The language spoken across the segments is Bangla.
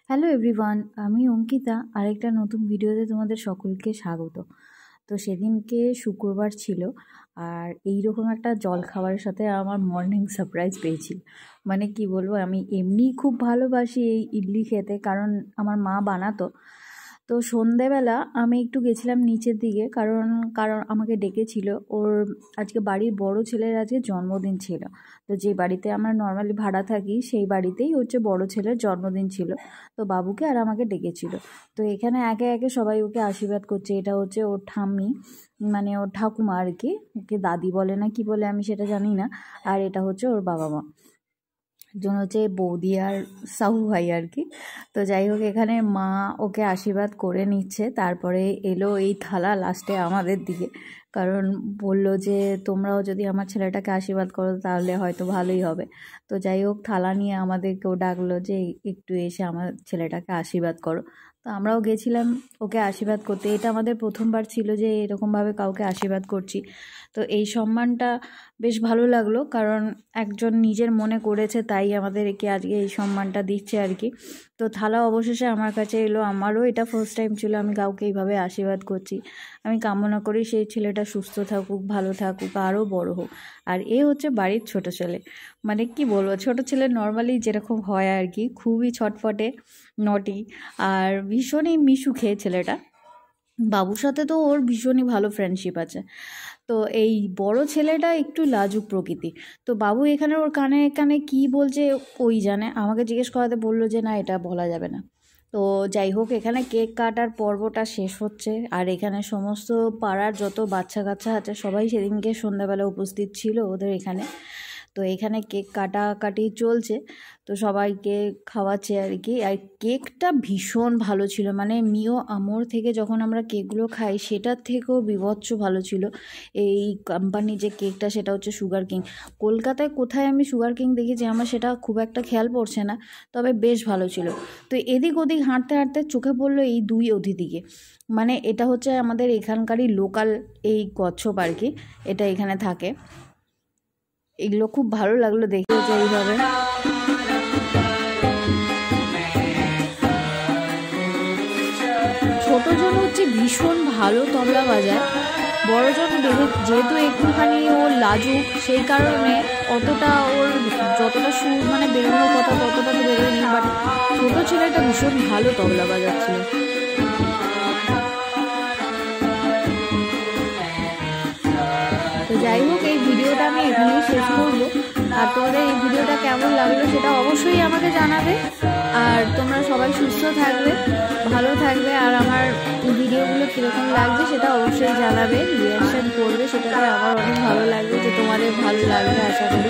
হ্যালো এভরিওয়ান, আমি অঙ্কিতা। আরেকটা নতুন ভিডিওতে তোমাদের সকলকে স্বাগত। তো সেদিনকে শুক্রবার ছিল, আর এইরকম একটা জলখাবারের সাথে আমার মর্নিং সারপ্রাইজ পেয়েছি। মানে কি বলবো, আমি এমনি খুব ভালোবাসি এই ইডলি খেতে, কারণ আমার মা বানাতো। তো সন্ধেবেলা আমি একটু গেছিলাম নিচের দিকে, কারণ কারণ আমাকে ডেকেছিল। ওর আজকে বাড়ির বড় ছেলের আজকে জন্মদিন ছিল। তো যে বাড়িতে আমরা নর্মালি ভাড়া থাকি সেই বাড়িতেই হচ্ছে বড় ছেলের জন্মদিন ছিল। তো বাবুকে আর আমাকে ডেকেছিল। তো এখানে একে একে সবাই ওকে আশীর্বাদ করছে। এটা হচ্ছে ওর ঠাম্মি, মানে ওর ঠাকুমা আর কি, ওকে দাদি বলে না কি বলে আমি সেটা জানি না। আর এটা হচ্ছে ওর বাবা মা, জন হচ্ছে বৌদি আর সাহু ভাই আর কি। তো যাই হোক, এখানে মা ওকে আশীর্বাদ করে নিচ্ছে। তারপরে এলো এই থালা লাস্টে আমাদের দিকে, কারণ বলল যে তোমরাও যদি আমার ছেলেটাকে আশীর্বাদ করো তাহলে হয়তো ভালোই হবে। তো যাই হোক, থালা নিয়ে আমাদেরকেও ডাকলো যে একটু এসে আমার ছেলেটাকে আশীর্বাদ করো। তো আমরাও গেছিলাম ওকে আশীর্বাদ করতে। এটা আমাদের প্রথমবার ছিল যে এরকমভাবে কাউকে আশীর্বাদ করছি। তো এই সম্মানটা বেশ ভালো লাগলো, কারণ একজন নিজের মনে করেছে তাই আমাদেরকে আজকে এই সম্মানটা দিচ্ছে আর কি। তো থালা অবশেষে আমার কাছে এলো। আমারও এটা ফার্স্ট টাইম ছিল আমি কাউকে এইভাবে আশীর্বাদ করছি। আমি কামনা করি সেই ছেলেটা সুস্থ থাকুক, ভালো থাকুক, আরও বড় হোক। আর এ হচ্ছে বাড়ির ছোট ছেলে। মানে কি বলবো, ছোট ছেলে নর্মালি যেরকম হয় আর কি, খুবই ছটফটে, নটি, আর ভীষণই মিশুকে ছেলেটা। বাবুর সাথে তো ওর ভীষণই ভালো ফ্রেন্ডশিপ আছে। তো এই বড় ছেলেটা একটু লাজুক প্রকৃতি। তো বাবু এখানে ওর কানে কানে কী বলছে ওই জানে, আমাকে জিজ্ঞেস করাতে বললো যে না, এটা বলা যাবে না। তো যাই হোক, এখানে কেক কাটার পর্বটা শেষ হচ্ছে। আর এখানে সমস্ত পাড়ার যত বাচ্চা কাচ্চা আছে সবাই সেদিনকে সন্ধ্যাবেলা উপস্থিত ছিল ওদের এখানে। তো এখানে কেক কাটাকাটি চলছে, তো সবাইকে খাওয়াচ্ছে আর কি। আর কেকটা ভীষণ ভালো ছিল, মানে মিও আমোর থেকে যখন আমরা কেকগুলো খাই সেটার থেকেও বিভৎস ভালো ছিল। এই কোম্পানি যে কেকটা সেটা হচ্ছে সুগার কিং। কলকাতায় কোথায় আমি সুগার কিং দেখেছি আমার সেটা খুব একটা খেয়াল পড়ছে না, তবে বেশ ভালো ছিল। তো এদিক ওদিক হাঁটতে হাঁটতে চোখে পড়লো এই দুই অতিথিকে। মানে এটা হচ্ছে আমাদের এখানকারই লোকাল এই কচ্ছপ আর কি, এটা এখানে থাকে। এগুলো খুব ভালো লাগলো দেখে যে এইভাবে। ছোটজন হচ্ছে ভীষণ ভালো তবলা বাজায়, বড়জন দেখে যেহেতু একটুখানি ওর লাজুক, সেই কারণে অতটা ওর যতটা সুর মানে বেরোনোর কথা ততটা তো বেরোয়নি, বাট ছোটো ছেলেটা ভীষণ ভালো তবলা বাজাচ্ছিল। তো যাই হোক, এই ভিডিওটা আমি এখানেই শেষ করবো। আর তোমাদের এই ভিডিওটা কেমন লাগলো সেটা অবশ্যই আমাকে জানাবে। আর তোমরা সবাই সুস্থ থাকবে, ভালো থাকবে, আর আমার ভিডিওগুলো কীরকম লাগছে সেটা অবশ্যই জানাবে, রিঅ্যাকশান করবে। সেটাতে আমার অনেক ভালো লাগবে, যে তোমাদের ভালো লাগবে আশা করি।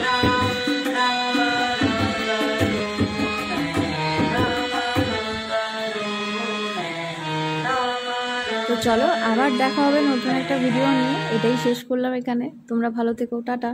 তো চলো, আবার দেখা হবে নতুন একটা ভিডিও নিয়ে। এটাই শেষ করলাম এখানে। তোমরা ভালো থেকো, টাটা।